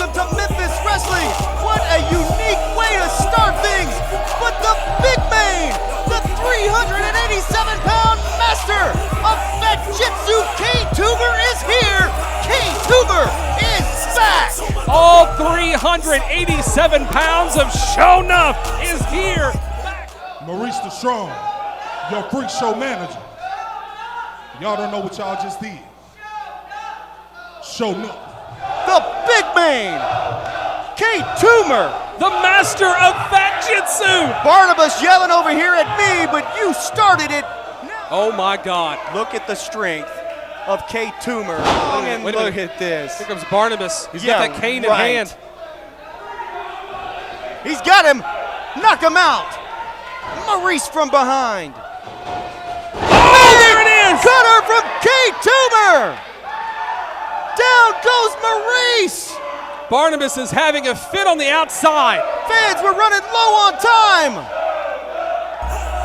welcome to Memphis Wrestling. What a unique way to start things. But the big man, the 387-pound master of Fat Jitsu, K Toomer is here. K Toomer is back. All 387 pounds of show enough is here. Maurice the Strong, your freak show manager. Y'all don't know what y'all just did. Show enough. The big man, K Toomer. The master of Fat Jitsu. Barnabas yelling over here at me, but you started it. Oh my God. Look at the strength of K Toomer. And Wait a look minute. at this. Here comes Barnabas. He's got that cane in hand. He's got him. Knock him out. Maurice from behind. Oh, there it is. Cutter from K Toomer. Down goes Maurice. Barnabas is having a fit on the outside. Fans, we're running low on time.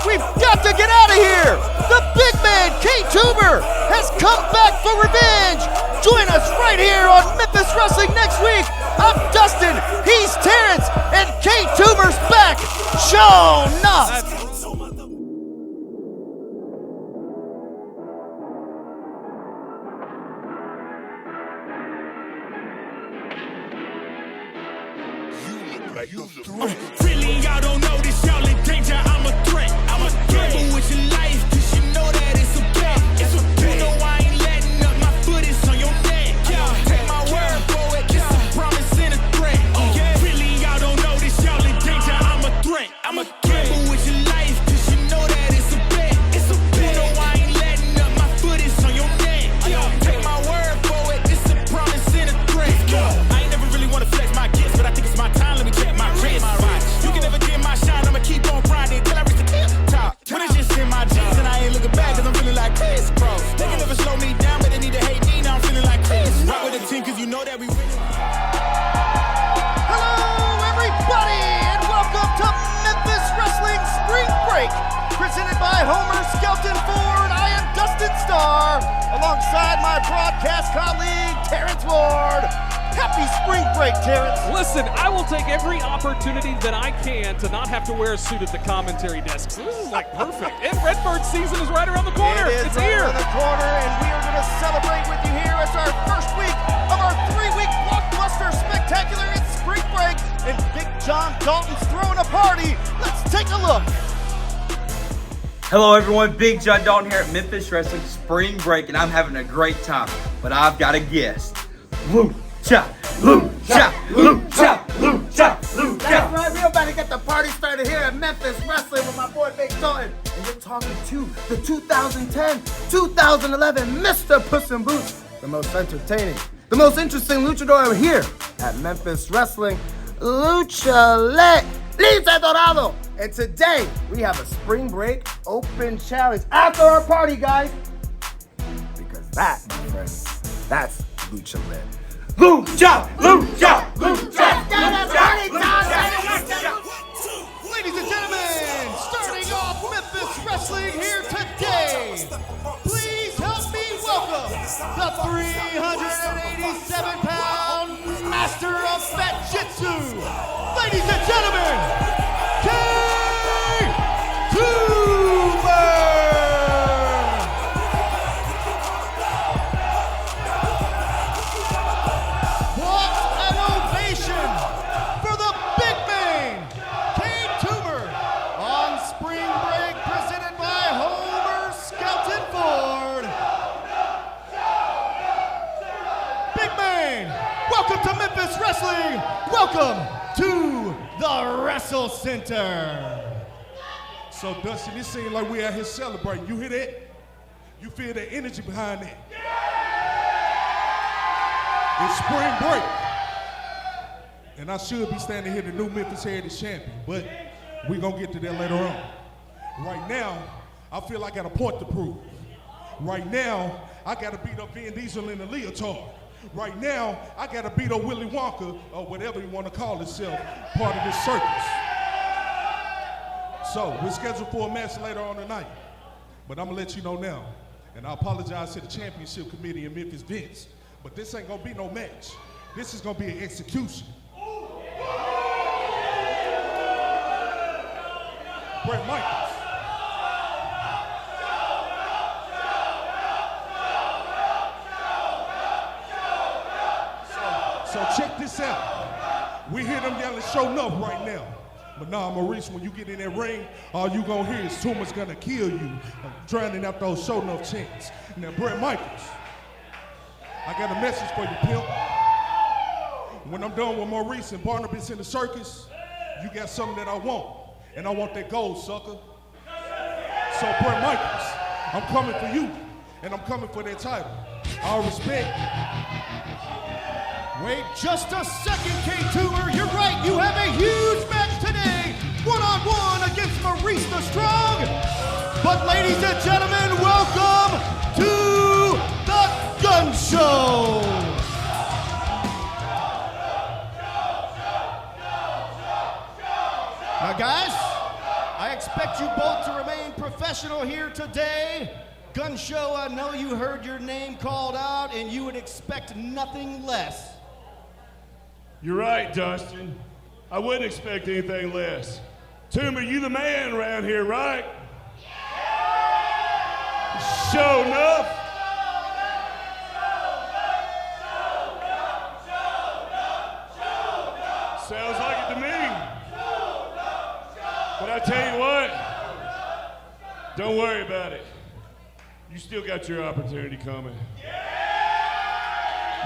We've got to get out of here. The big man, K Toomer, has come back for revenge. Join us right here on Memphis Wrestling next week. I'm Dustin, he's Terrence, and K Toomer's back. Show enough. Really, y'all don't know this, y'all in danger. I'm a threat. I'm a gamble with your life, cause you know that it's okay. It's okay. You know I ain't letting up, my foot is on your neck. Take my word for it, it's a promise and a threat. Really, y'all don't know this, y'all in danger. I'm a threat. I'm a gamble with your life, cause you know that it's a bet. It's okay. You know I ain't letting up, my foot is on your neck. Take my word for it, it's a promise and a threat. I ain't never really wanna flex my gifts, but I think it's my time. Let me check my wrist. You can never dim my shine, I'ma keep on grinding till I reach the top. When it's just in my jeans and I ain't looking back, cause I'm feeling like Chris Cross. They can never slow me down, but they need to hate me, now I'm feeling like Chris. Rock with the team, cause you know that we win. Hello, everybody, and welcome to Memphis Wrestling Spring Break, presented by Homer Skelton Ford. I am Dustin Starr, alongside my broadcast colleague, Terrence Ward. Happy spring break, Terrence. Listen, I will take every opportunity that I can to not have to wear a suit at the commentary desk. So this is like perfect. And Redbird season is right around the corner. It is It's right here. around the corner, and we are going to celebrate with you here. It's our first week of our 3-week blockbuster spectacular. It's spring break, and Big John Dalton's throwing a party. Let's take a look. Hello everyone, Big John Dalton here at Memphis Wrestling Spring Break, and I'm having a great time. But I've got a guest. LUCHA, LUCHA, LUCHA, LUCHA, LUCHA. That's right, we're about to get the party started here at Memphis Wrestling with my boy Big Dalton. And we're talking to the 2010-2011 Mr. Puss in Boots, the most entertaining, the most interesting luchador here at Memphis Wrestling, Lucha Lince Dorado. And today, we have a spring break open challenge after our party, guys. Because that, my friends, that's Lucha Lynn. LUCHA, LUCHA, LUCHA, Ladies and gentlemen, starting off Memphis Wrestling here today, please help me welcome the 387-pound master of Fat Jitsu. Ladies and gentlemen, K Toomer. Welcome to Memphis Wrestling. Welcome to the WrestleCenter. So Dustin, it seems like we're out here celebrating. You hear that? You feel the energy behind that? It's spring break. And I should be standing here the new Memphis Heritage Champion, but we're gonna get to that later on. Right now, I feel I got a point to prove. Right now, I gotta beat up Vin Diesel in the leotard. Right now, I gotta beat up Willy Wonka, or whatever you wanna call itself, part of this circus. So, we're scheduled for a match later on tonight. But I'm gonna let you know now, and I apologize to the championship committee in Memphis, Vince, but this ain't gonna be no match. This is gonna be an execution. Brett Michaels. So check this out. We hear them yelling, show enough right now. But nah, Maurice, when you get in that ring, all you gonna hear is Toomer's gonna kill you, drowning out those show enough chants. Now, Brett Michaels, I got a message for you, pimp. When I'm done with Maurice and Barnabas in the circus, you got something that I want, and I want that gold, sucker. So, Brett Michaels, I'm coming for you, and I'm coming for that title. All respect. Wait just a second, K Toomer. You're right. You have a huge match today, one-on-one against Maurice the Strong. But ladies and gentlemen, welcome to the Gun Show. Now, guys, I expect you both to remain professional here today. Gun Show, I know you heard your name called out, and you would expect nothing less. You're right, Dustin. I wouldn't expect anything less. Toomer, you the man around here, right? Show enough. Sounds like it to me. But I tell you what, don't worry about it. You still got your opportunity coming.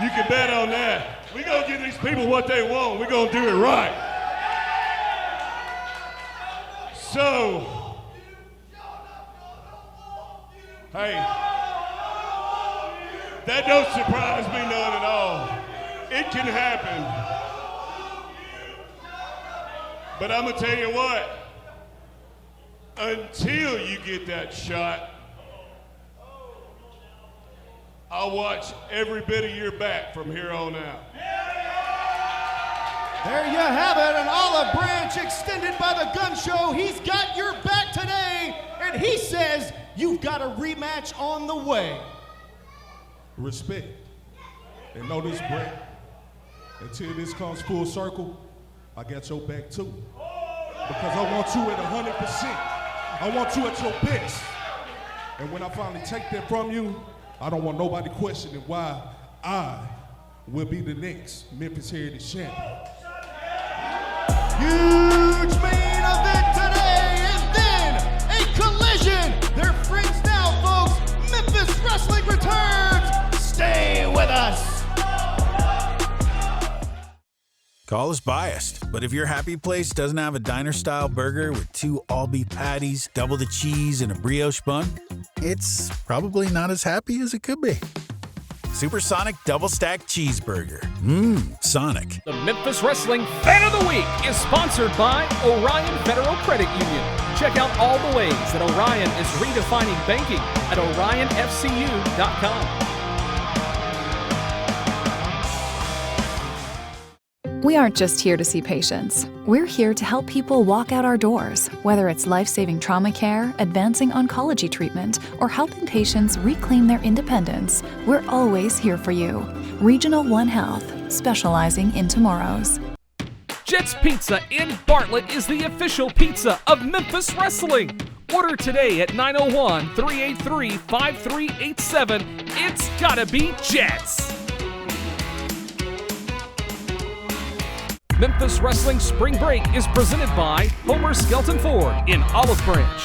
You can bet on that. We're gonna give these people what they want. We're gonna do it right. So, hey, that don't surprise me none at all. It can happen. But I'm gonna tell you what, until you get that shot, I'll watch every bit of your back from here on out. There you have it, an olive branch extended by the Gun Show. He's got your back today, and he says you've got a rematch on the way. Respect. And know this, Brett, until this comes full circle, I got your back too. Because I want you at 100%. I want you at your best. And when I finally take that from you, I don't want nobody questioning why I will be the next Memphis Heritage Champion. Huge main event today, and then a collision. They're friends now, folks. Memphis Wrestling returns. Stay with us. Call is biased, but if your happy place doesn't have a diner-style burger with 2 all-beef patties, double the cheese, and a brioche bun, it's probably not as happy as it could be. Supersonic Double-Stack Cheeseburger. Sonic. The Memphis Wrestling Fan of the Week is sponsored by Orion Federal Credit Union. Check out all the ways that Orion is redefining banking at orionfcu.com. We aren't just here to see patients. We're here to help people walk out our doors, whether it's life-saving trauma care, advancing oncology treatment, or helping patients reclaim their independence. We're always here for you. Regional One Health, specializing in tomorrows. Jet's Pizza in Bartlett is the official pizza of Memphis Wrestling. Order today at 901-383-5387. It's gotta be Jets. Memphis Wrestling Spring Break is presented by Homer Skelton Ford in Olive Branch.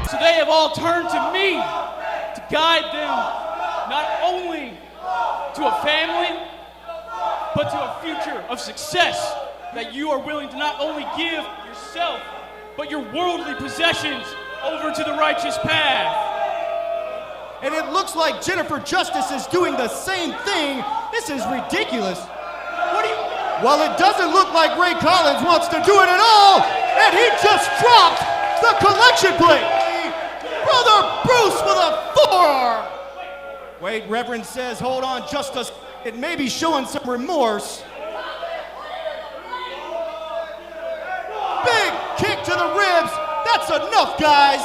So they have all turned to me to guide them not only to a family, but to a future of success that you are willing to not only give yourself, but your worldly possessions over to the righteous path. And it looks like Jennifer Justice is doing the same thing. This is ridiculous. What do you... Well, it doesn't look like Ray Collins wants to do it at all, and he just dropped the collection plate. Brother Bruce with a forearm. Wait, Reverend says, hold on, Justice. It may be showing some remorse. Big kick to the ribs. That's enough, guys.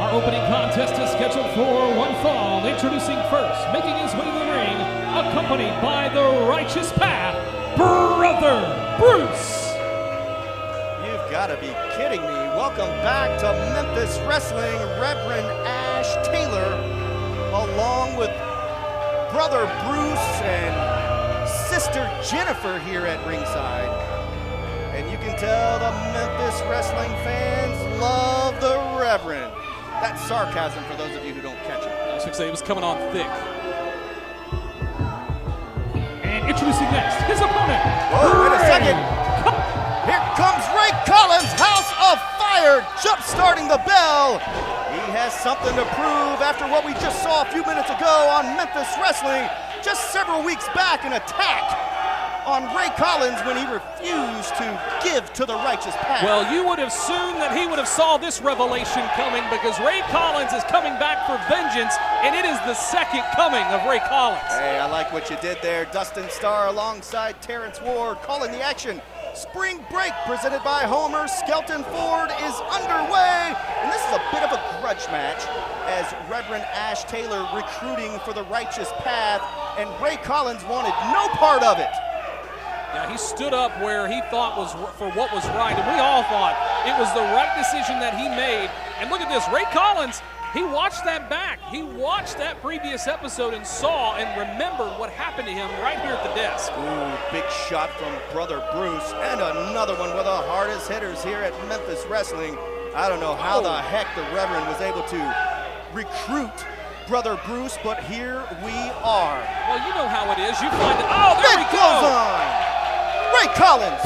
Our opening contest is scheduled for one fall. Introducing first, making his way to the ring, accompanied by the Righteous Path, Brother Bruce. You've got to be kidding me. Welcome back to Memphis Wrestling, Reverend Ash Taylor, along with Brother Bruce and Sister Jennifer here at ringside. And you can tell the Memphis Wrestling fans love the Reverend. That's sarcasm for those of you who don't catch it. I should say he was coming on thick. And introducing next, his opponent. Whoa, wait a second. Here comes Ray Collins, House of Fire, jump-starting the bell. He has something to prove after what we just saw a few minutes ago on Memphis Wrestling, just several weeks back, an attack on Ray Collins when he refused to give to the Righteous Path. Well, you would have assumed that he would have saw this revelation coming because Ray Collins is coming back for vengeance, and it is the second coming of Ray Collins. Hey, I like what you did there. Dustin Starr alongside Terrence Ward calling the action. Spring Break presented by Homer Skelton Ford is underway, and this is a bit of a grudge match as Reverend Ash Taylor recruiting for the Righteous Path, and Ray Collins wanted no part of it. Yeah, he stood up where he thought was for what was right, and we all thought it was the right decision that he made. And look at this, Ray Collins, he watched that back. He watched that previous episode and saw and remembered what happened to him right here at the desk. Ooh, big shot from Brother Bruce, and another one with the hardest hitters here at Memphis Wrestling. I don't know how the heck the Reverend was able to recruit Brother Bruce, but here we are. Well, you know how it is. You find it. Oh, there we go. Ray Collins.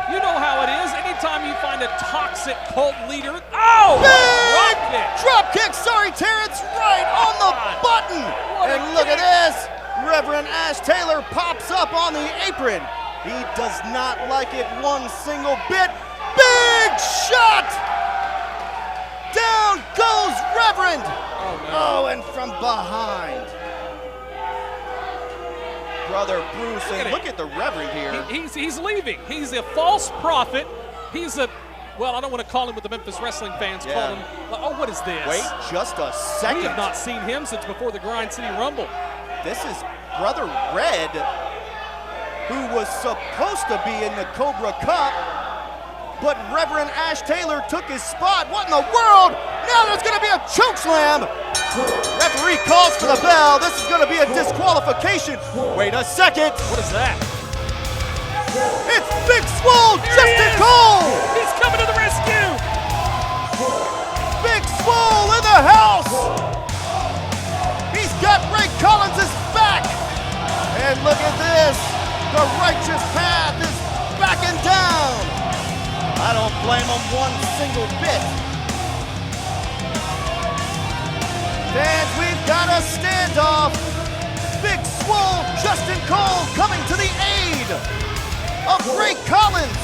You know how it is. Anytime you find a toxic cult leader. Oh, big drop kick. Drop kick, sorry, Terrence, right on the button. And look at this. Reverend Ash Taylor pops up on the apron. He does not like it one single bit. Big shot. Down goes Reverend. Oh, no. Oh, and from behind. Brother Bruce, and look at the Reverend here. He's leaving. He's a false prophet. He's a, well, I don't want to call him what the Memphis Wrestling fans call him. Oh, what is this? Wait just a second. We have not seen him since before the Grind City Rumble. This is Brother Red, who was supposed to be in the Cobra Cup, but Reverend Ash Taylor took his spot. What in the world? Now there's going to be a chokeslam. Referee calls for the bell. This is going to be a disqualification. Wait a second. What is that? It's Big Swole, Justin Cole. He's coming to the rescue. Big Swole in the house. He's got Ray Collins' back. And look at this. The Righteous Path is backing down. I don't blame him one single bit. Fans, we've got a standoff. Big Swole, Justin Cole coming to the aid of Ray Collins.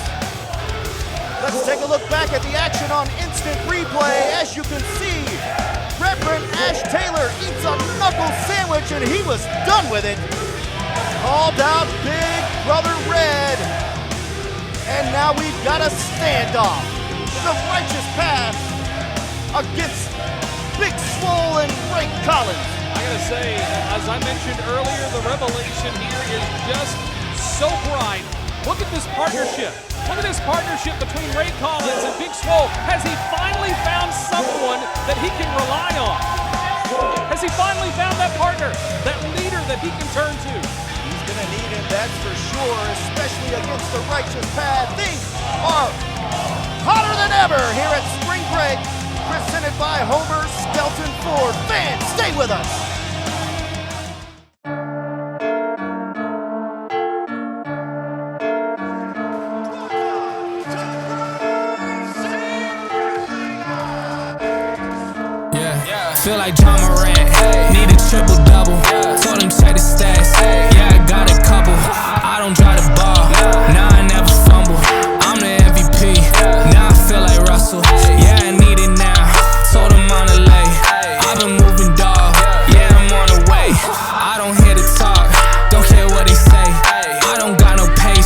Let's take a look back at the action on instant replay. As you can see, Reverend Ash Taylor eats a knuckle sandwich and he was done with it. Called out Big Brother Red. And now we've got a standoff. The Righteous Path against Big Swole and Ray Collins. I gotta say, as I mentioned earlier, the revelation here is just so bright. Look at this partnership. Look at this partnership between Ray Collins and Big Swole. Has he finally found someone that he can rely on? Has he finally found that partner, that leader that he can turn to? He's gonna need him, that's for sure, especially against the Righteous Path. Things are hotter than ever here at Spring Break, presented by Homer Skelton Ford. Fans, stay with us. Feel like John Morant, need a triple-double. Told him check the stats, yeah, I got a couple. I don't drive the ball, now I never fumble. I'm the MVP, now I feel like Russell. Yeah, I need it now, told him on the lay. I've been moving, dog, yeah, I'm on the way. I don't hear the talk, don't care what they say. I don't got no patience.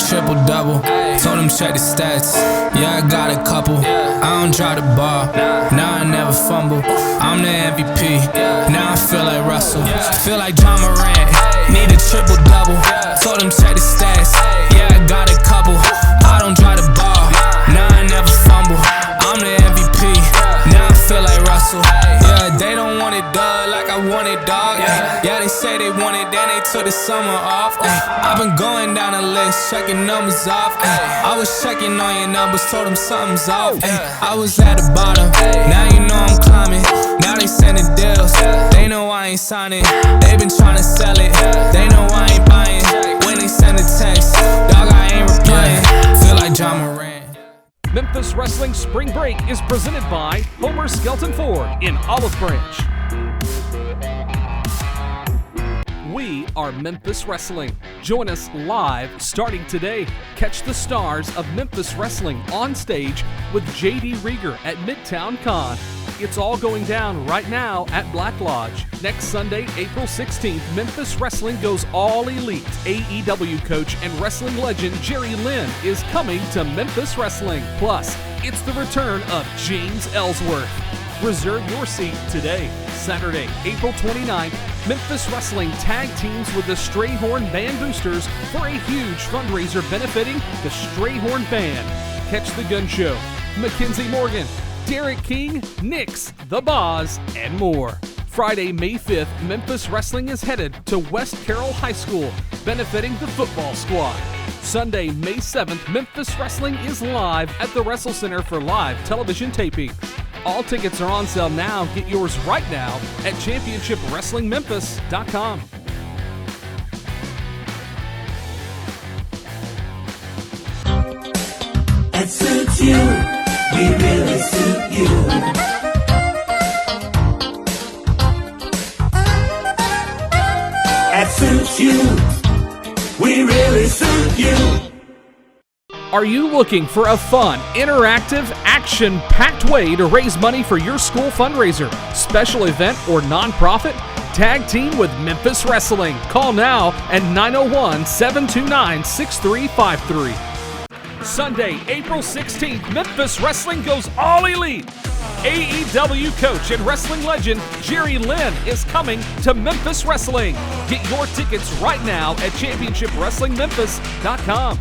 triple-double. Told him check the stats. Yeah, I got a couple. I don't try to ball. Now I never fumble. I'm the MVP. Now I feel like Russell. Feel like John Morant. Need a triple-double. Told him check the stats. Yeah, I got a couple. I don't try to ball. Now I never fumble. I'm the MVP. Now I feel like Russell. Yeah, they don't want it done like I want it, dog. Yeah, they say they want it, then they took the summer off. I've been going down the list, checking numbers off. I was checking on your numbers, told them something's off. I was at the bottom, now you know I'm climbing. Now they sending deals, they know I ain't signing. They been trying to sell it, they know I ain't buying. When they send a text, dog, I ain't replying. Feel like John Morant. Memphis Wrestling Spring Break is presented by Homer Skelton Ford in Olive Branch. We are Memphis Wrestling. Join us live starting today. Catch the stars of Memphis Wrestling on stage with J.D. Rieger at Midtown Con. It's all going down right now at Black Lodge. Next Sunday, April 16th, Memphis Wrestling goes all elite. AEW coach and wrestling legend Jerry Lynn is coming to Memphis Wrestling. Plus, it's the return of James Ellsworth. Reserve your seat today. Saturday, April 29th, Memphis Wrestling tag teams with the Strayhorn Band Boosters for a huge fundraiser benefiting the Strayhorn Band. Catch the gun show, Mackenzie Morgan, Derek King, Nix, The Boz, and more. Friday, May 5th, Memphis Wrestling is headed to West Carroll High School, benefiting the football squad. Sunday, May 7th, Memphis Wrestling is live at the WrestleCenter for live television tapings. All tickets are on sale now. Get yours right now at championshipwrestlingmemphis.com. It suits you. We really suit you. It suits you. We really suit you. Are you looking for a fun, interactive, action-packed way to raise money for your school fundraiser, special event, or nonprofit? Tag team with Memphis Wrestling. Call now at 901-729-6353. Sunday, April 16th, Memphis Wrestling goes all elite. AEW coach and wrestling legend Jerry Lynn is coming to Memphis Wrestling. Get your tickets right now at championshipwrestlingmemphis.com.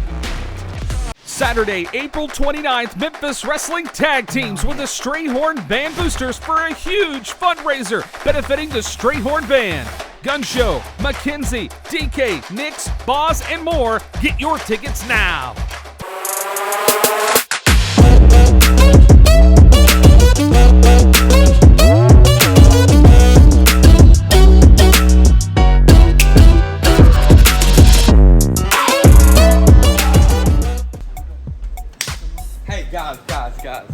Saturday, April 29th, Memphis Wrestling tag teams with the Strayhorn Band Boosters for a huge fundraiser benefiting the Strayhorn Band. Gun show, Mackenzie, DK, Nix, Boz, and more. Get your tickets now.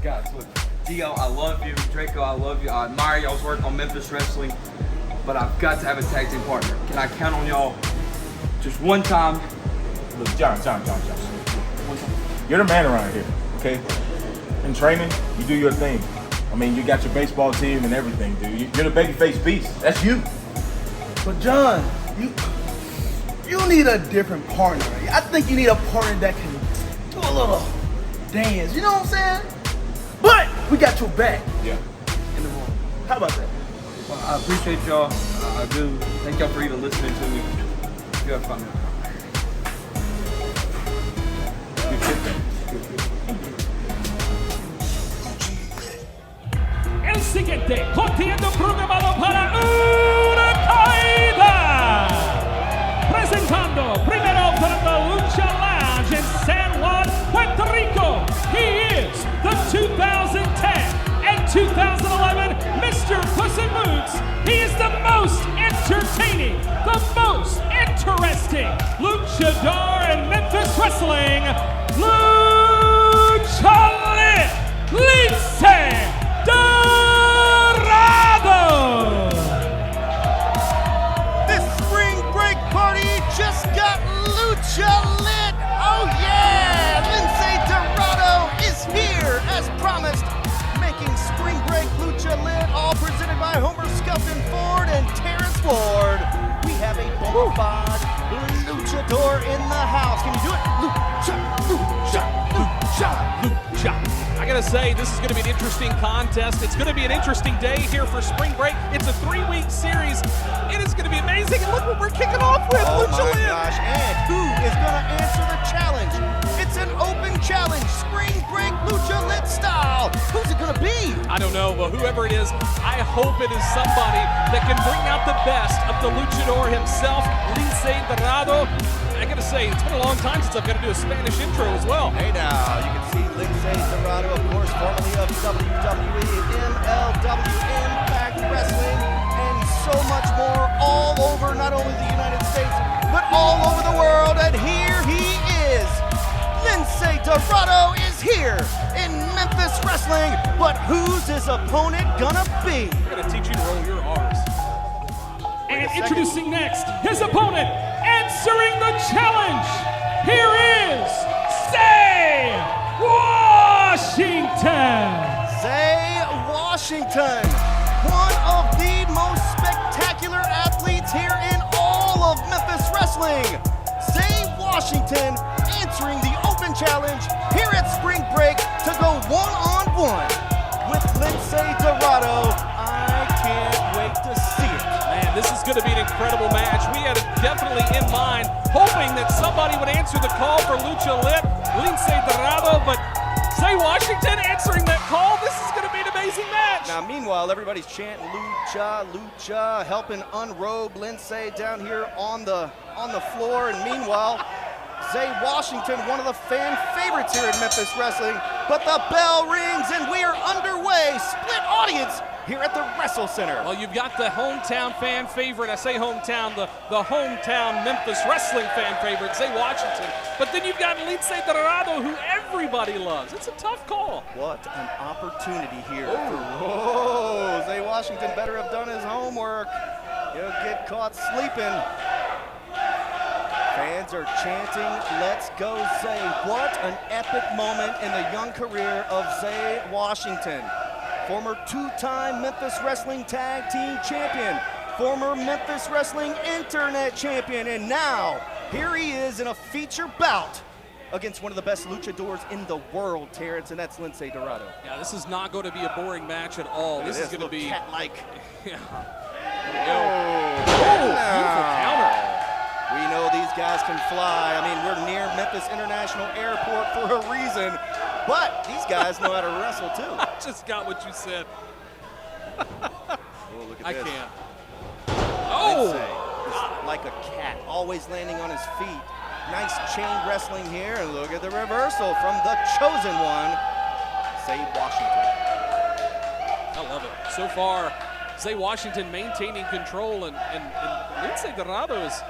Guys, look, Dio, I love you. Draco, I love you. I admire y'all's work on Memphis Wrestling, but I've got to have a tag team partner. Can I count on y'all just one time? Look, John. One time. You're the man around here, okay? In training, you do your thing. I mean, you got your baseball team and everything, dude. You're the babyface beast. That's you. But John, you need a different partner. I think you need a partner that can do a little dance. You know what I'm saying? But we got your back. Yeah. In the room. How about that? Well, I appreciate y'all. I do. Thank y'all for even listening to me. You have fun. El siguiente, contienda programado para una caída. Presentando primero para the Lucha Lounge in San Juan, Puerto Rico. He is the 2010 and 2011 Mr. Puss in Boots. He is the most entertaining, the most interesting luchador in Memphis Wrestling. Lucha Lince Dorado. This spring break party just got lucha lit. Oh yeah! Lince Dorado is here as promised, making spring break lucha lit, all presented by Homer Skelton Ford and Terrence Ward. We have a bona fide lucha luchador in the house. Can you do it? Lucha, lucha, lucha, lucha. I gotta say, this is gonna be an interesting contest. It's gonna be an interesting day here for spring break. It's a 3-week series. It is gonna be amazing. And look what we're kicking off with. Oh Lucha my Lynn. gosh, and who is gonna answer the challenge? It's an open challenge, spring break lucha lit style. Who's it gonna be? I don't know, but whoever it is, I hope it is somebody that can bring out the best of the luchador himself, Lince Dorado. I gotta say, it's been a long time since I've got to do a Spanish intro as well. Hey now, you can see Lince Dorado, of course, formerly of WWE, MLW, Impact Wrestling, and so much more all over not only the United States, but all over the world. And here he is. Lince Dorado is here in Memphis Wrestling, but who's his opponent gonna be? I'm gonna teach you to roll your R's. And introducing next, his opponent, answering the challenge, here is Zay Washington. Zay Washington, one of the most spectacular athletes here in all of Memphis Wrestling. Zay Washington answering the open challenge here at Spring Break to go one-on-one with Lince Dorado. I can't wait to see it. Man, this is going to be an incredible match. We had it definitely in mind, hoping that somebody would answer the call for Lucha Lit, Lince Dorado, but Zay Washington answering that call. This is going to be an amazing match. Now, meanwhile, everybody's chanting Lucha, Lucha, helping unrobe Lince down here on the floor. And meanwhile, Zay Washington, one of the fan favorites here in Memphis Wrestling. But the bell rings and we are underway. Split audience here at the WrestleCenter. Well, you've got the hometown fan favorite. I say hometown, the hometown Memphis Wrestling fan favorite, Zay Washington. But then you've got Lince Dorado, who everybody loves. It's a tough call. What an opportunity here. Whoa, Zay Washington better have done his homework. He'll get caught sleeping. Fans are chanting, let's go Zay. What an epic moment in the young career of Zay Washington. Former two-time Memphis Wrestling Tag Team Champion, former Memphis Wrestling Internet Champion, and now here he is in a feature bout against one of the best luchadors in the world, Terrence, and that's Lince Dorado. Yeah, this is not going to be a boring match at all. This is going to be cat-like. Yeah. Beautiful counter. We know these guys can fly. I mean, we're near Memphis International Airport for a reason, but these guys know how to wrestle too. I just got what you said. Oh, look at I this. can't. Oh! It's like a cat, always landing on his feet. Nice chain wrestling here, and look at the reversal from the chosen one, Zay Washington. I love it. So far, Zay Washington maintaining control, and Lince Dorado is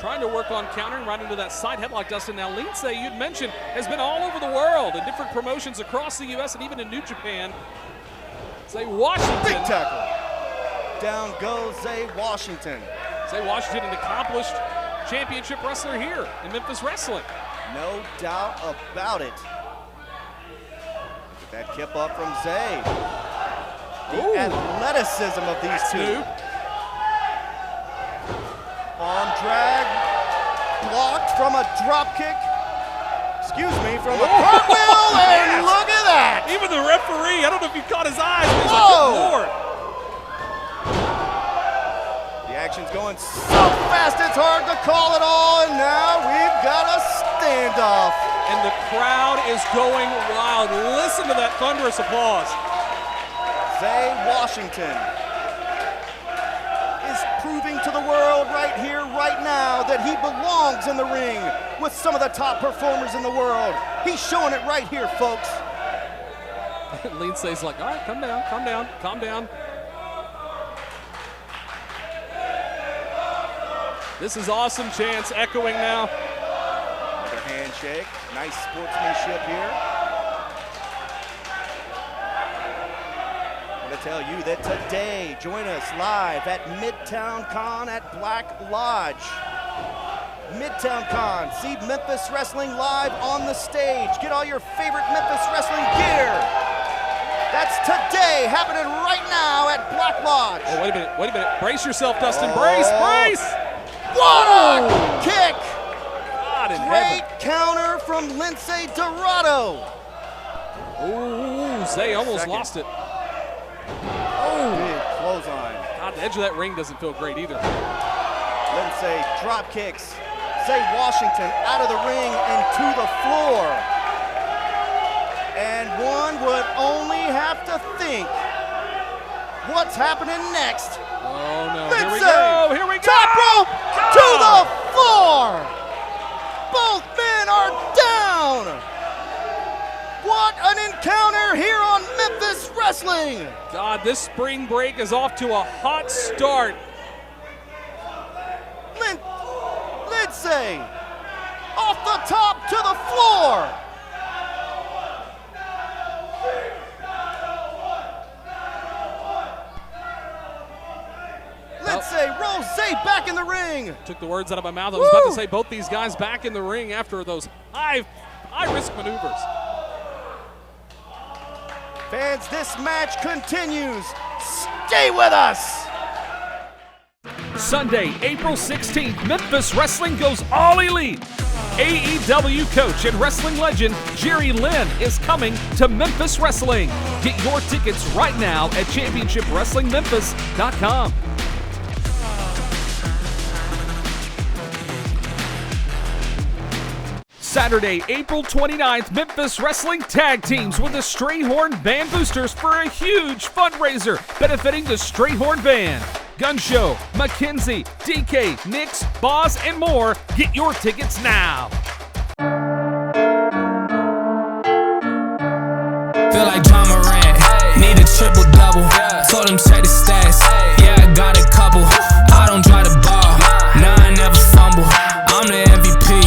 trying to work on countering right into that side headlock, Dustin. Now, Lince, you'd mentioned, has been all over the world in different promotions across the U.S. and even in New Japan. Zay Washington. Big tackle. Down goes Zay Washington. Zay Washington, an accomplished championship wrestler here in Memphis Wrestling. No doubt about it. Look at that kip up from Zay. The athleticism of these two. New. Arm drag, blocked from a drop kick. Excuse me, from a cartwheel, and look at that. Even the referee, I don't know if he caught his eyes, but he's like, Whoa. good Lord. The action's going so fast, it's hard to call it all, and now we've got a standoff. And the crowd is going wild. Listen to that thunderous applause. Zay Washington is proving to the world right here, right now, that he belongs in the ring with some of the top performers in the world. He's showing it right here, folks. Lince's like, all right, calm down, calm down, calm down. This is awesome chants echoing now. Another handshake. Nice sportsmanship here. I want to tell you that today, join us live at Midtown Con at Black Lodge. Midtown Con. See Memphis Wrestling live on the stage. Get all your favorite Memphis Wrestling gear. That's today, happening right now at Black Lodge. Oh, wait a minute. Brace yourself, Dustin. Brace. What a kick! God in Great heaven. counter from Lince Dorado. Ooh, Zay almost lost it. Big clothesline. God, the edge of that ring doesn't feel great either. Lince drop kicks. Zay Washington out of the ring and to the floor. And one would only have to think what's happening next. Oh no, Lince, here we go, here we go! Top rope to the floor. Both men are down. What an encounter here on Memphis Wrestling. God, this spring break is off to a hot start. Lince off the top to the floor. Lince rolls Zay back in the ring. Took the words out of my mouth. I was about to say both these guys back in the ring after those high-risk maneuvers. Fans, this match continues. Stay with us. Sunday, April 16th, Memphis Wrestling goes all elite. AEW coach and wrestling legend Jerry Lynn is coming to Memphis Wrestling. Get your tickets right now at championshipwrestlingmemphis.com. Saturday, April 29th, Memphis Wrestling tag teams with the Strayhorn Band Boosters for a huge fundraiser benefiting the Strayhorn Band. Gun Show, Mackenzie, DK, Nix, Boz, and more. Get your tickets now. Feel like John Morant, need a triple-double. Told him check the stats, yeah, I got a couple. I don't drive the ball, nah, I never fumble. I'm the MVP,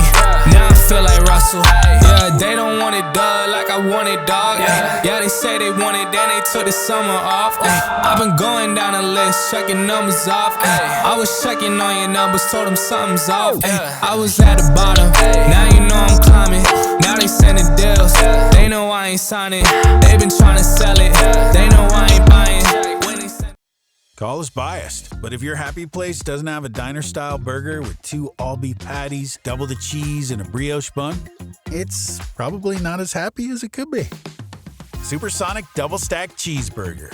now I feel like Russell. Yeah, they don't want it dog like I want it dog. Yeah, they say they want it, then they took the summer off. I've been going down the list, checking numbers off. I was checking on your numbers, told them something's off. I was at the bottom, now you know I'm climbing. Now they sending deals, they know I ain't signing. They been trying to sell it, they know I ain't buying. Call is biased, but if your happy place doesn't have a diner-style burger with 2 all-beef patties, double the cheese, and a brioche bun, it's probably not as happy as it could be. Supersonic Double-Stack Cheeseburger.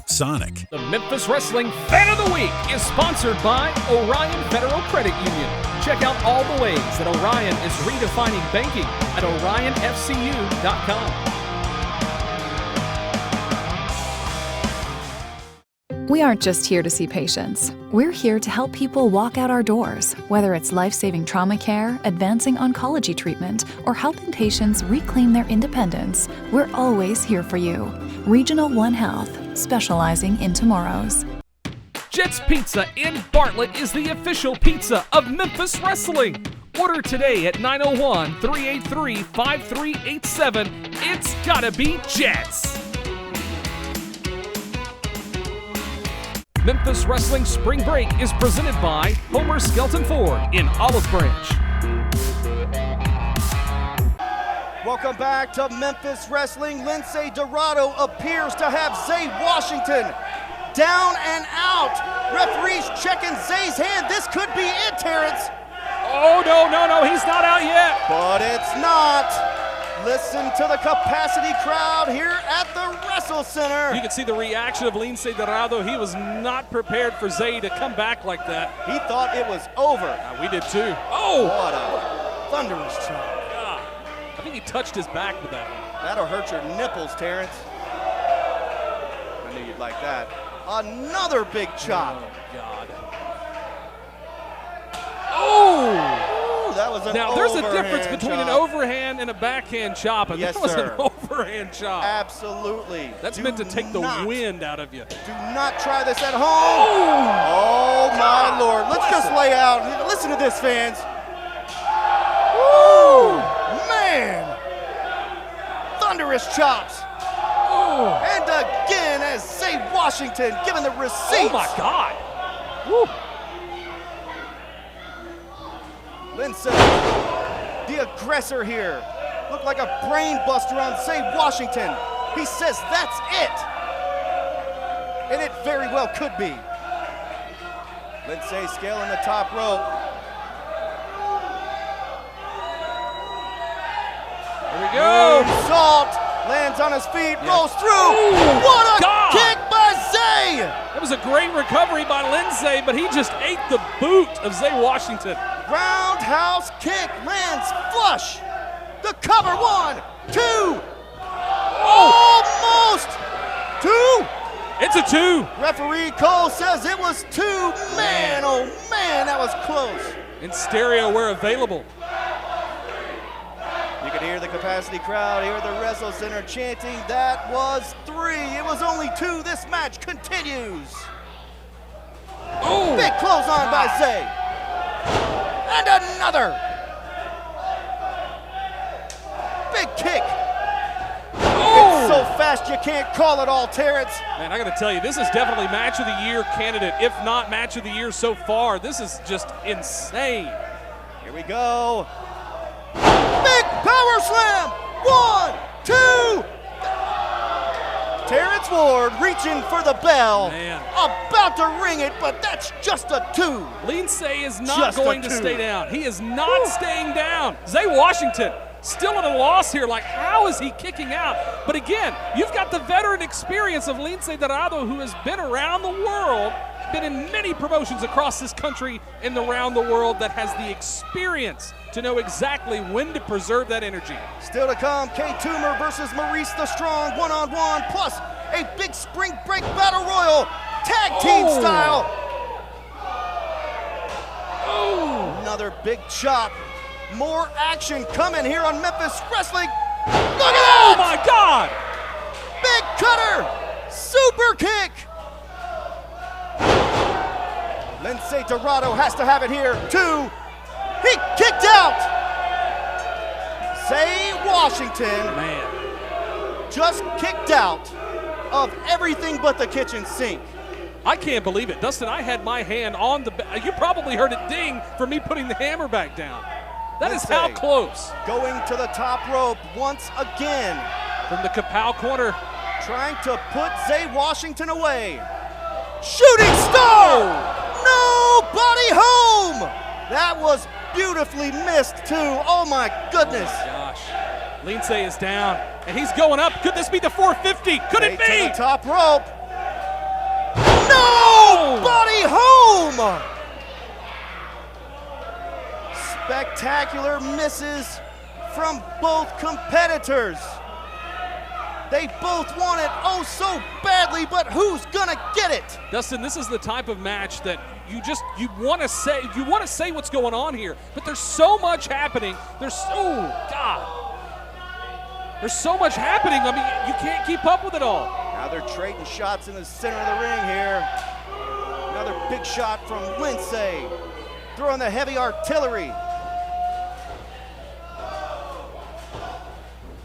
Sonic. The Memphis Wrestling Fan of the Week is sponsored by Orion Federal Credit Union. Check out all the ways that Orion is redefining banking at orionfcu.com. We aren't just here to see patients. We're here to help people walk out our doors, whether it's life-saving trauma care, advancing oncology treatment, or helping patients reclaim their independence. We're always here for you. Regional One Health, specializing in tomorrows. Jet's Pizza in Bartlett is the official pizza of Memphis Wrestling. Order today at 901-383-5387. It's gotta be Jet's. Memphis Wrestling Spring Break is presented by Homer Skelton Ford in Olive Branch. Welcome back to Memphis Wrestling. Lince Dorado appears to have Zay Washington down and out. Referee's checking Zay's hand. This could be it, Terrence. Oh, no, he's not out yet. But it's not. Listen to the capacity crowd here at the WrestleCenter. You can see the reaction of Lince Dorado. He was not prepared for Zay to come back like that. He thought it was over. We did too. Oh! What a thunderous chop. God. I think he touched his back with that one. That'll hurt your nipples, Terrence. I knew you'd like that. Another big chop. Oh, God. Oh! That was an now, there's a overhand difference between chop. an overhand and a backhand chop, and yes, that was sir. an overhand chop. Absolutely. That's meant to take the wind out of you. Do not try this at home. Oh, my Lord. Let's just lay out. Listen to this, fans. Woo! Man. Thunderous chops. Oh. And again, as Zay Washington giving the receipts. Oh, my God. Woo. Lince, the aggressor here, looked like a brain buster on Zay Washington. He says that's it. And it very well could be. Lince scaling the top rope. Here we go. Salt lands on his feet, rolls through. Ooh, what a God. kick by Zay! That was a great recovery by Lince, but he just ate the boot of Zay Washington. Roundhouse kick lands flush. The cover, 1, 2. Almost 2. It's a 2. Referee Cole says it was 2. Man, oh man, that was close. In stereo where available. You can hear the capacity crowd here at the WrestleCenter chanting, that was 3. It was only 2. This match continues. Oh, big clothesline by Zay. And another. Big kick. It's so fast you can't call it all, Terrence. Man, I got to tell you, this is definitely match of the year candidate, if not match of the year so far. This is just insane. Here we go. Big power slam. 1, 2. Terrence Ward reaching for the bell. Man. About to ring it, but that's just a 2. Lince is not going to stay down. He is not staying down. Zay Washington still at a loss here. Like, how is he kicking out? But again, you've got the veteran experience of Lince Dorado, who has been around the world, been in many promotions across this country and around the world, that has the experience to know exactly when to preserve that energy. Still to come, K Toomer versus Maurice the Strong, 1-on-1, plus a big spring break battle royal, tag team style. Another big chop. More action coming here on Memphis Wrestling. Look at that! Oh my God! Big cutter, super kick. Lince Dorado has to have it here. 2. He kicked out. Zay Washington, man, just kicked out of everything but the kitchen sink. I can't believe it. Dustin, I had my hand on the, you probably heard it ding for me putting the hammer back down. That is how close. Going to the top rope once again. From the Kapow corner. Trying to put Zay Washington away. Shooting star! Nobody home! That was beautifully missed too. Oh my goodness. Oh my gosh. Lince is down and he's going up. Could this be the 450? Could it be? To the top rope. Nobody home! Spectacular misses from both competitors. They both want it oh so badly, but who's gonna get it? Dustin, this is the type of match that you want to say what's going on here, but there's so much happening. There's so much happening. I mean, you can't keep up with it all. Now they're trading shots in the center of the ring here. Another big shot from Lince, throwing the heavy artillery.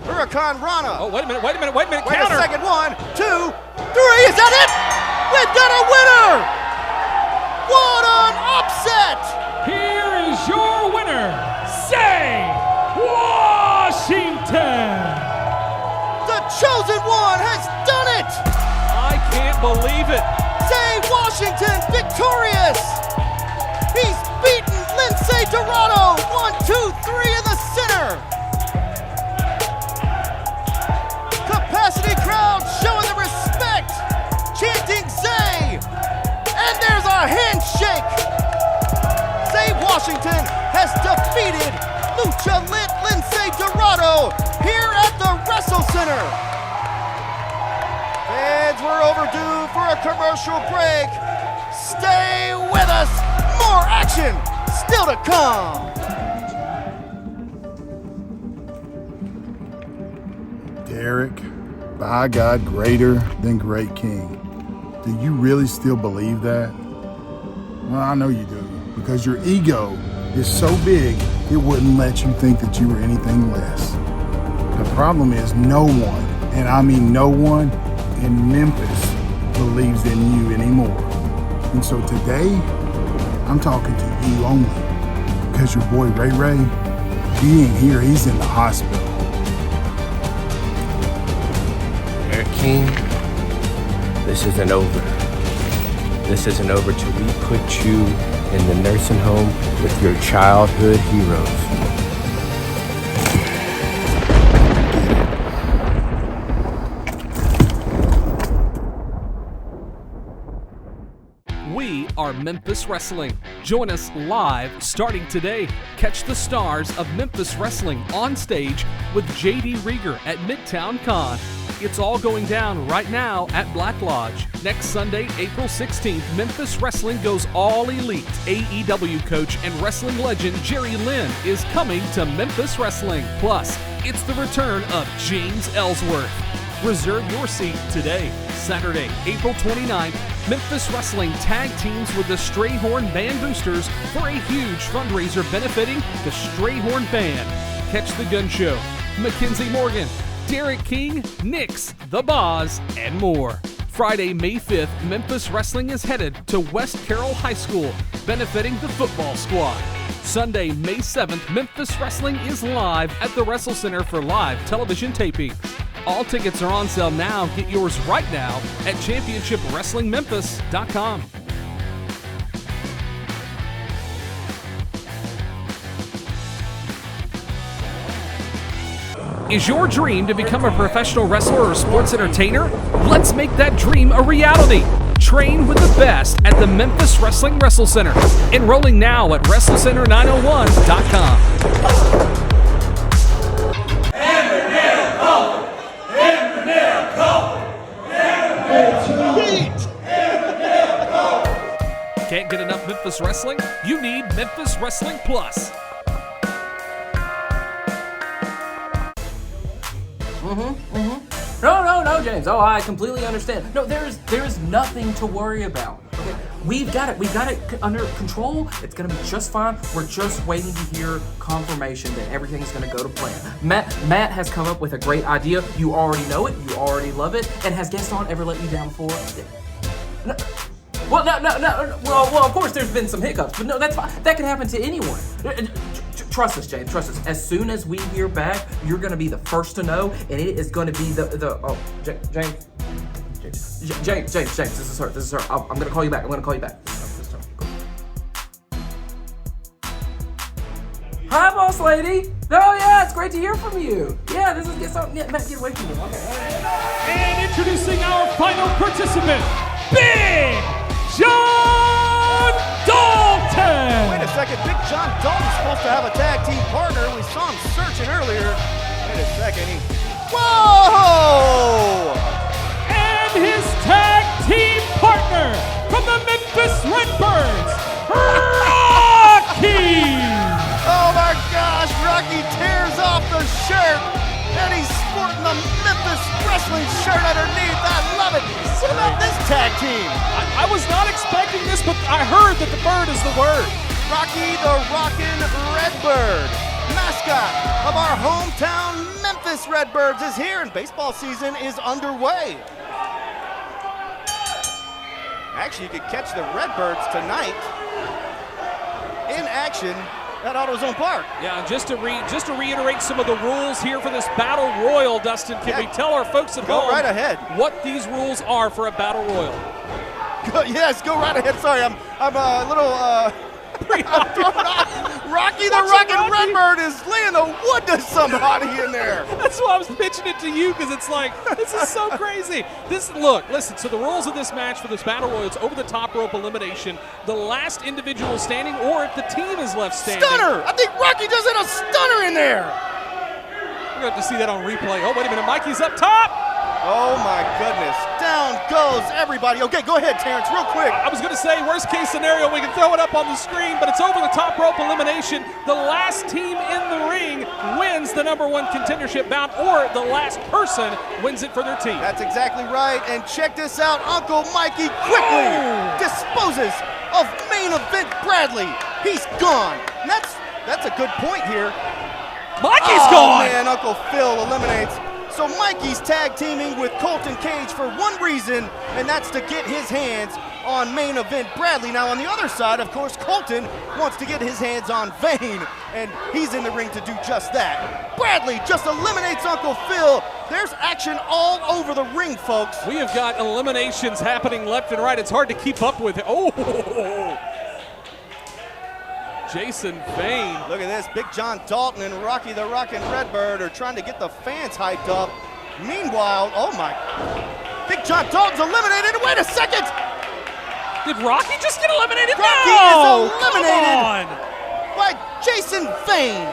Hurricane Rana. Oh, wait a minute, counter. Wait a second, 1, 2, 3, is that it? We've got a winner! What an upset! Here is your winner, Zay Washington! The chosen one has done it! I can't believe it. Zay Washington victorious! He's beaten Lince Dorado, 1, 2, 3 in the center! Capacity crowd showing the respect, chanting Zay, and there's a handshake. Zay Washington has defeated Lucha Lit Lince Dorado here at the WrestleCenter. Fans, we're overdue for a commercial break. Stay with us, more action still to come. Derek, by God, greater than great king. Do you really still believe that? Well, I know you do, because your ego is so big, it wouldn't let you think that you were anything less. The problem is no one, and I mean no one, in Memphis believes in you anymore. And so today, I'm talking to you only, because your boy Ray Ray, he ain't here, he's in the hospital. King, this isn't over. this isn't over till we put you in the nursing home with your childhood heroes. We are Memphis Wrestling. Join us live starting today. Catch the stars of Memphis Wrestling on stage with JD Rieger at Midtown Con. It's all going down right now at Black Lodge. Next Sunday, April 16th, Memphis Wrestling goes all elite. AEW coach and wrestling legend Jerry Lynn is coming to Memphis Wrestling. Plus, it's the return of James Ellsworth. Reserve your seat today. Saturday, April 29th, Memphis Wrestling tag teams with the Strayhorn Band Boosters for a huge fundraiser benefiting the Strayhorn Band. Catch the Gun Show, Mackenzie Morgan, Derek King, Nix, The Boz, and more. Friday, May 5th, Memphis Wrestling is headed to West Carroll High School, benefiting the football squad. Sunday, May 7th, Memphis Wrestling is live at the WrestleCenter for live television tapings. All tickets are on sale now. Get yours right now at championshipwrestlingmemphis.com. Is your dream to become a professional wrestler or sports entertainer? Let's make that dream a reality. Train with the best at the Memphis Wrestling WrestleCenter. Enrolling now at WrestleCenter901.com. Can't get enough Memphis Wrestling? You need Memphis Wrestling Plus. No, James. Oh, I completely understand. No, there is nothing to worry about. Okay, we've got it under control. It's gonna be just fine. We're just waiting to hear confirmation that everything's gonna go to plan. Matt has come up with a great idea. You already know it. You already love it. And has Gaston ever let you down before? No. Well, no. Well, of course, there's been some hiccups, but no, that's fine. That can happen to anyone. Trust us, James. Trust us. As soon as we hear back, you're going to be the first to know, and it is going to be James. This is her. I'm going to call you back. This is her. Hi, boss lady. Oh yeah, it's great to hear from you. Yeah, this is Matt, get away from me. Okay. And introducing our final participant, Big John Dalton! Wait a second, Big John Dalton's supposed to have a tag team partner. We saw him searching earlier. Wait a second, Whoa! And his tag team partner from the Memphis Redbirds, Rocky! Oh my gosh, Rocky tears off the shirt, and he's sporting the Memphis Wrestling shirt underneath. I love it. What about this tag team? I was not expecting this, but I heard that the bird is the word. Rocky the Rockin' Redbird, mascot of our hometown Memphis Redbirds, is here, and baseball season is underway. Actually, you could catch the Redbirds tonight in action at AutoZone Park. Yeah, just to reiterate some of the rules here for this Battle Royal, Dustin, can we tell our folks at home go right ahead what these rules are for a Battle Royal? Yes, go right ahead. Sorry, I'm a little Rocky the Rockin' Redbird is laying a wood to somebody in there. That's why I was pitching it to you, because it's like, this is so crazy. Listen, so the rules of this match for this Battle Royal, it's over the top rope elimination. The last individual standing, or if the team is left standing. Stunner! I think Rocky just hit a stunner in there. We're going to have to see that on replay. Oh, wait a minute, Mikey's up top. Oh my goodness, down goes everybody. Okay, go ahead, Terrence, real quick. I was gonna say, worst case scenario, we can throw it up on the screen, but it's over the top rope elimination. The last team in the ring wins the #1 contendership bout, or the last person wins it for their team. That's exactly right, and check this out. Uncle Mikey quickly disposes of main event Bradley. He's gone. And that's a good point here. Mikey's gone! Man, Uncle Phil eliminates. So Mikey's tag teaming with Colton Cage for one reason, and that's to get his hands on main event Bradley. Now on the other side, of course, Colton wants to get his hands on Vane, and he's in the ring to do just that. Bradley just eliminates Uncle Phil. There's action all over the ring, folks. We have got eliminations happening left and right. It's hard to keep up with it. Oh! Jason Vane. Look at this. Big John Dalton and Rocky the Rockin' Redbird are trying to get the fans hyped up. Meanwhile, oh my. Big John Dalton's eliminated. Wait a second. Did Rocky just get eliminated? Rocky No! is eliminated Come on. by Jason Vane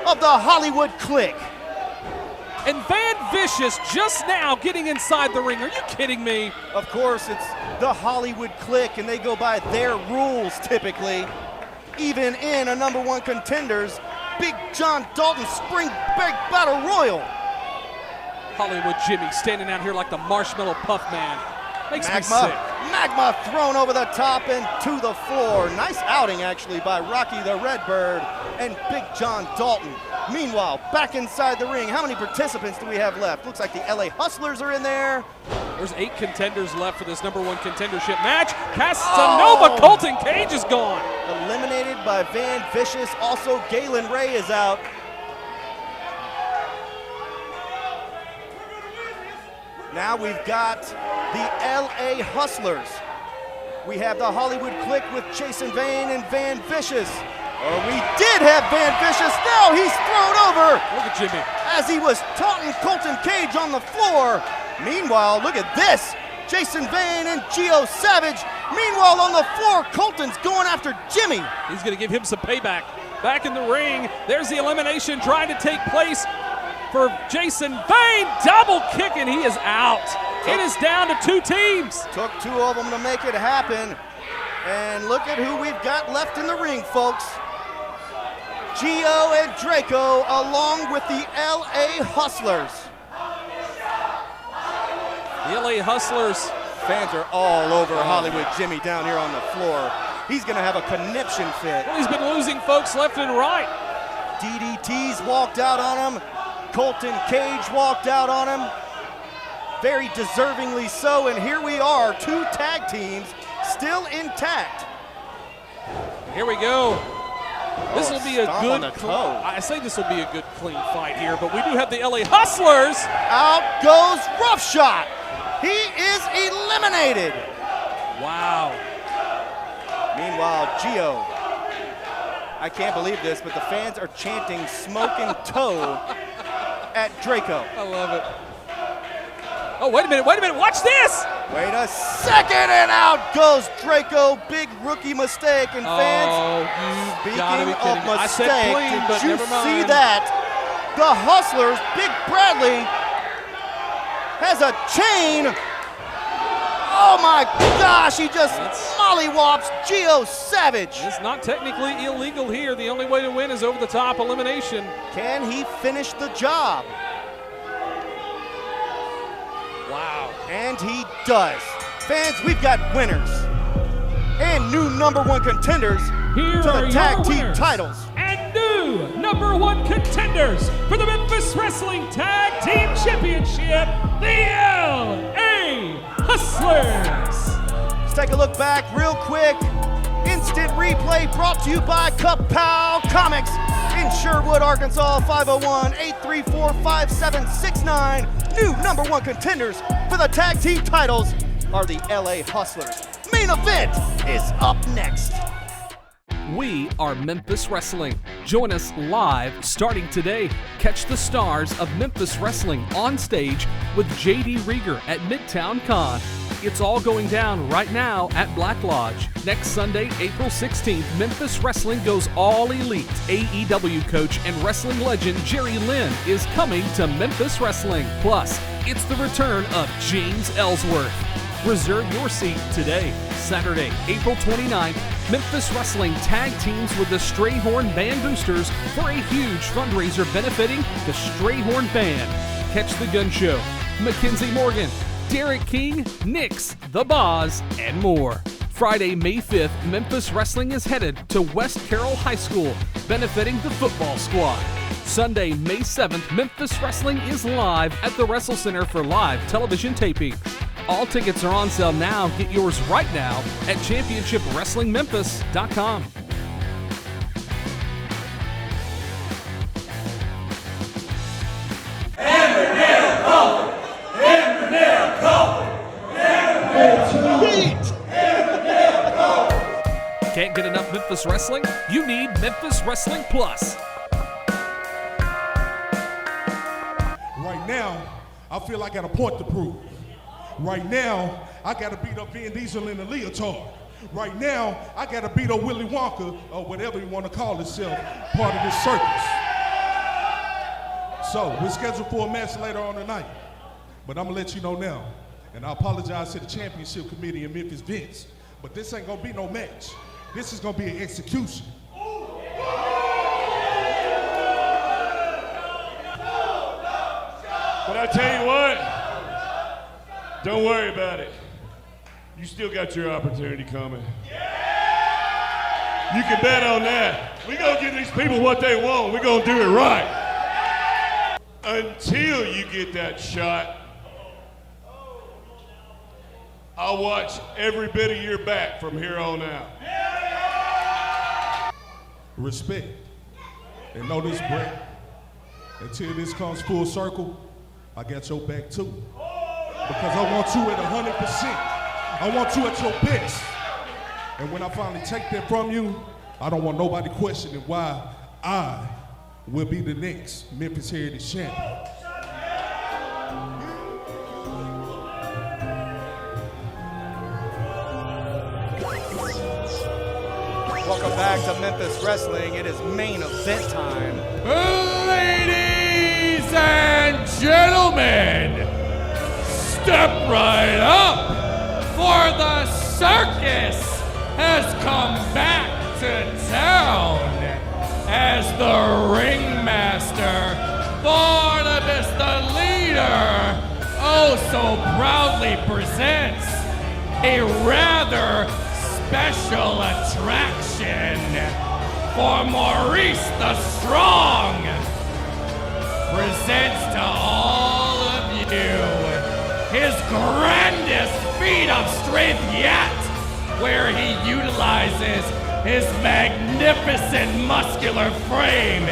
of the Hollywood Clique. And Van Vicious just now getting inside the ring. Are you kidding me? Of course, it's the Hollywood Clique, and they go by their rules typically. Even in a number one contenders, Big John Dalton Spring Break Battle Royal. Hollywood Jimmy standing out here like the Marshmallow Puff Man. Makes me sick. Magma thrown over the top and to the floor. Nice outing, actually, by Rocky the Redbird and Big John Dalton. Meanwhile, back inside the ring, how many participants do we have left? Looks like the LA Hustlers are in there. There's 8 contenders left for this number one contendership match. Casanova Colton Cage is gone. Eliminated by Van Vicious. Also, Galen Ray is out. Now we've got the LA Hustlers. We have the Hollywood Clique with Jason Vane and Van Vicious. Or we did have Van Vicious. Now he's thrown over. Look at Jimmy. As he was taunting Colton Cage on the floor. Meanwhile, look at this. Jason Vane and Gio Savage. Meanwhile, on the floor, Colton's going after Jimmy. He's going to give him some payback. Back in the ring, there's the elimination trying to take place for Jason Vane. Double kick, and he is out. It is down to 2 teams. Took 2 of them to make it happen. And look at who we've got left in the ring, folks. Gio and Draco, along with the LA Hustlers. The LA Hustlers. Fans are all over Hollywood Jimmy down here on the floor. He's going to have a conniption fit. Well, he's been losing folks left and right. DDT's walked out on him. Colton Cage walked out on him. Very deservingly so. And here we are, 2 tag teams still intact. Here we go. This will be a good. I say this will be a good, clean fight here, but we do have the LA Hustlers. Out goes Rough Shot. He is eliminated. Wow. Meanwhile, Gio. I can't believe this, but the fans are chanting "Smoking Toe" at Draco. I love it. Oh, wait a minute, watch this! Wait a second, and out goes Draco. Big rookie mistake, and fans, speaking of mistake, did you see that? The Hustlers, Big Bradley, has a chain. Oh my gosh, he just mollywops Gio Savage. It's not technically illegal here. The only way to win is over the top elimination. Can he finish the job? Wow. And he does. Fans, we've got winners and new number one contenders Here to the are tag your team winners titles. And new number one contenders for the Memphis Wrestling Tag Team Championship, the LA Hustlers. Let's take a look back real quick. Instant replay brought to you by Kapow Comics in Sherwood, Arkansas, 501-834-5769. New number one contenders for the tag team titles are the LA Hustlers. Main event is up next. We are Memphis Wrestling. Join us live starting today. Catch the stars of Memphis Wrestling on stage with JD Rieger at Midtown Con. It's all going down right now at Black Lodge. Next Sunday, April 16th, Memphis Wrestling goes all elite. AEW coach and wrestling legend Jerry Lynn is coming to Memphis Wrestling. Plus, it's the return of James Ellsworth. Reserve your seat today. Saturday, April 29th, Memphis Wrestling tag teams with the Strayhorn Band Boosters for a huge fundraiser benefiting the Strayhorn Band. Catch the Gun Show, Mackenzie Morgan, Derek King, Nix, The Boz, and more. Friday, May 5th, Memphis Wrestling is headed to West Carroll High School, benefiting the football squad. Sunday, May 7th, Memphis Wrestling is live at the WrestleCenter for live television taping. All tickets are on sale now. Get yours right now at championshipwrestlingmemphis.com. Can't get enough Memphis Wrestling? You need Memphis Wrestling Plus. Right now, I feel like I got a point to prove. Right now, I got to beat up Vin Diesel in the leotard. Right now, I got to beat up Willy Wonka, or whatever you want to call himself, part of this circus. So, we're scheduled for a match later on tonight. But I'm going to let you know now. And I apologize to the championship committee in Memphis, Vince. But this ain't going to be no match. This is going to be an execution. But I tell you what, don't worry about it. You still got your opportunity coming. You can bet on that. We're going to give these people what they want. We're going to do it right. Until you get that shot, I'll watch every bit of your back from here on out. Respect. And know this, Brett. Until this comes full circle, I got your back too. Because I want you at 100%. I want you at your best. And when I finally take that from you, I don't want nobody questioning why I will be the next Memphis Heritage Champion. Welcome back to Memphis Wrestling. It is main event time. Ladies and gentlemen, step right up, for the circus has come back to town as the ringmaster, Barnabas the leader, oh so proudly presents a rather special attraction for Maurice the Strong. Presents to all of you his grandest feat of strength yet, where he utilizes his magnificent muscular frame,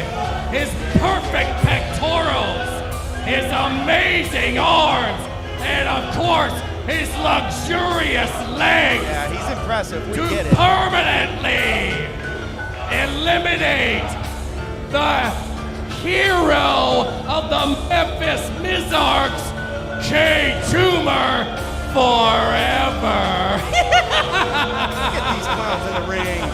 his perfect pectorals, his amazing arms, and of course, his luxurious legs. Yeah, he's impressive. We to get it. Permanently eliminate the hero of the Memphis Mizarks, K Toomer, forever. Get these clowns in the ring. I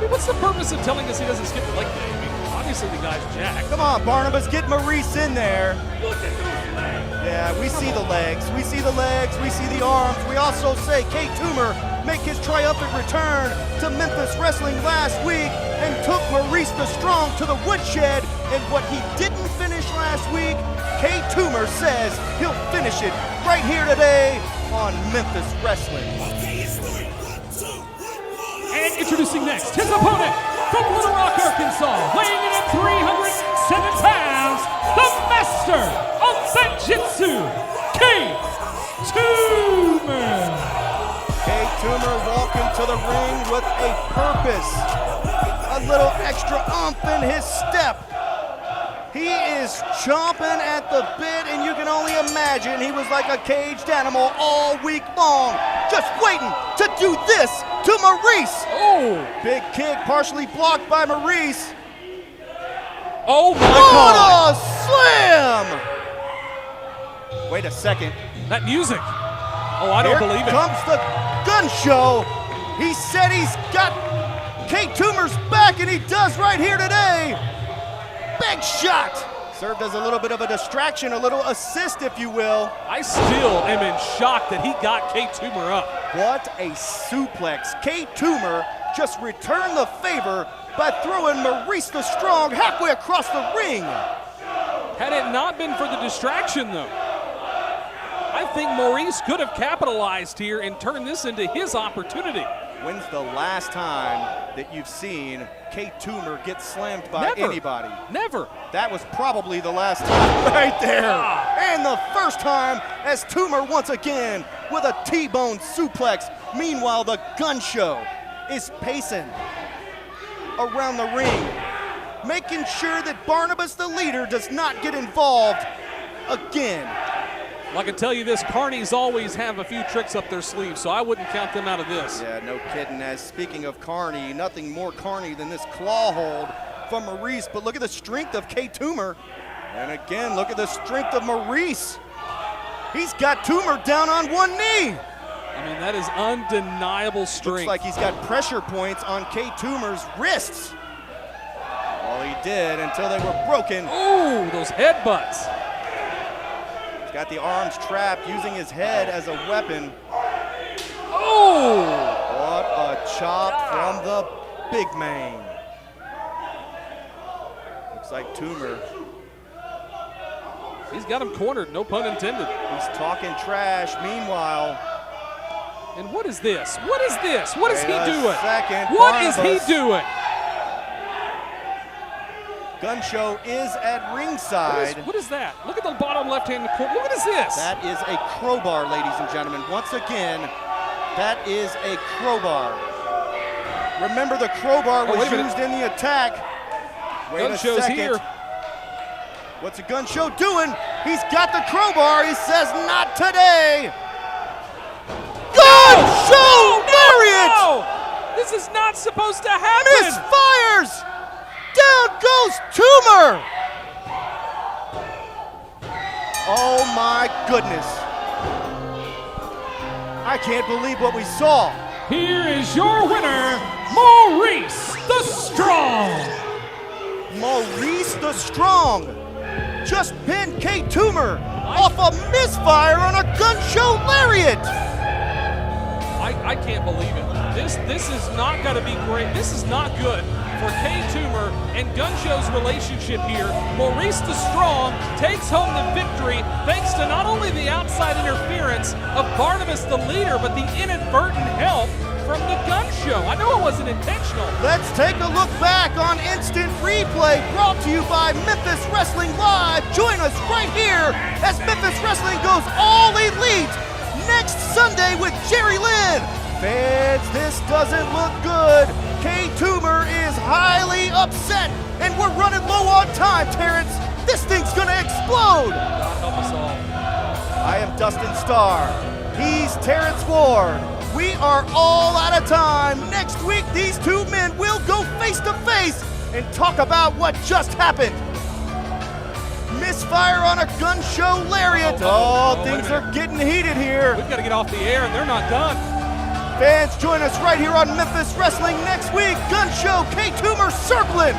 mean, what's the purpose of telling us he doesn't skip the leg day? I mean, obviously the guy's jacked. Come on, Barnabas, get Maurice in there. Look at those legs. Yeah, we see the legs. We see the legs. We see the arms. We also say K Toomer make his triumphant return to Memphis Wrestling last week and took Maurice the Strong to the woodshed. And what he didn't finish last week, K Toomer says he'll finish it right here today on Memphis Wrestling. And introducing next, his opponent from Little Rock, Arkansas, weighing in at 307 pounds, the master of Benjitsu, K Toomer. K Toomer walking to the ring with a purpose, a little extra oomph in his step. He is chomping at the bit, and you can only imagine he was like a caged animal all week long, just waiting to do this to Maurice. Oh! Big kick, partially blocked by Maurice. Oh my God! What a slam! Wait a second. That music. Oh, I don't believe it. Here comes the gun show. He said he's got K Toomer's back, and he does right here today. Big shot! Served as a little bit of a distraction, a little assist, if you will. I still am in shock that he got K Toomer up. What a suplex. K Toomer just returned the favor by throwing Maurice the Strong halfway across the ring. Had it not been for the distraction, though, I think Maurice could have capitalized here and turned this into his opportunity. When's the last time that you've seen K Toomer get slammed by Never. anybody. Never. That was probably the last time right there. And the first time as Toomer once again with a T-bone suplex. Meanwhile, the gun show is pacing around the ring, making sure that Barnabas the leader does not get involved again. Well, I can tell you this, carnies always have a few tricks up their sleeve, so I wouldn't count them out of this. Yeah, no kidding. As speaking of carny, nothing more carny than this claw hold from Maurice, but look at the strength of K Toomer. And again, look at the strength of Maurice. He's got Toomer down on one knee. I mean, that is undeniable strength. Looks like he's got pressure points on K Toomer's wrists. Well, he did until they were broken. Ooh, those headbutts. He's got the arms trapped, using his head as a weapon. Oh! What a chop from the big man. Looks like Toomer. He's got him cornered, no pun intended. He's talking trash. Meanwhile. And what is this? What is this? What is he Wait a doing? second, What is Barnabas. he doing? Gun show is at ringside. What is that? Look at the bottom left-hand corner. What is this? That is a crowbar, ladies and gentlemen. Once again, that is a crowbar. Remember, the crowbar was used in the attack. Wait Gun a show's second. here. What's the gun show doing? He's got the crowbar. He says, not today. Gun show lariat! No! This is not supposed to happen. Misfires! Down goes Toomer! Oh my goodness. I can't believe what we saw. Here is your winner, Maurice the Strong. Maurice the Strong just pinned K Toomer off a misfire on a gun show lariat. I can't believe it. This is not going to be great. This is not good for K Toomer and Gun Show's relationship here. Maurice the Strong takes home the victory thanks to not only the outside interference of Barnabas the leader, but the inadvertent help from the Gun Show. I know it wasn't intentional. Let's take a look back on Instant Replay, brought to you by Memphis Wrestling Live. Join us right here as Memphis Wrestling goes all elite next Sunday with Jerry Lynn. Fans, this doesn't look good. K Toomer is highly upset, and we're running low on time, Terrence. This thing's gonna explode. God help us all. I am Dustin Starr. He's Terrence Ward. We are all out of time. Next week, these two men will go face to face and talk about what just happened. Misfire on a gun show lariat. Things are getting heated here. We've got to get off the air, and they're not done. Fans, join us right here on Memphis Wrestling next week. Gun show, K Toomer circling.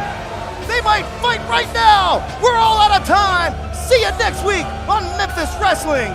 They might fight right now. We're all out of time. See you next week on Memphis Wrestling.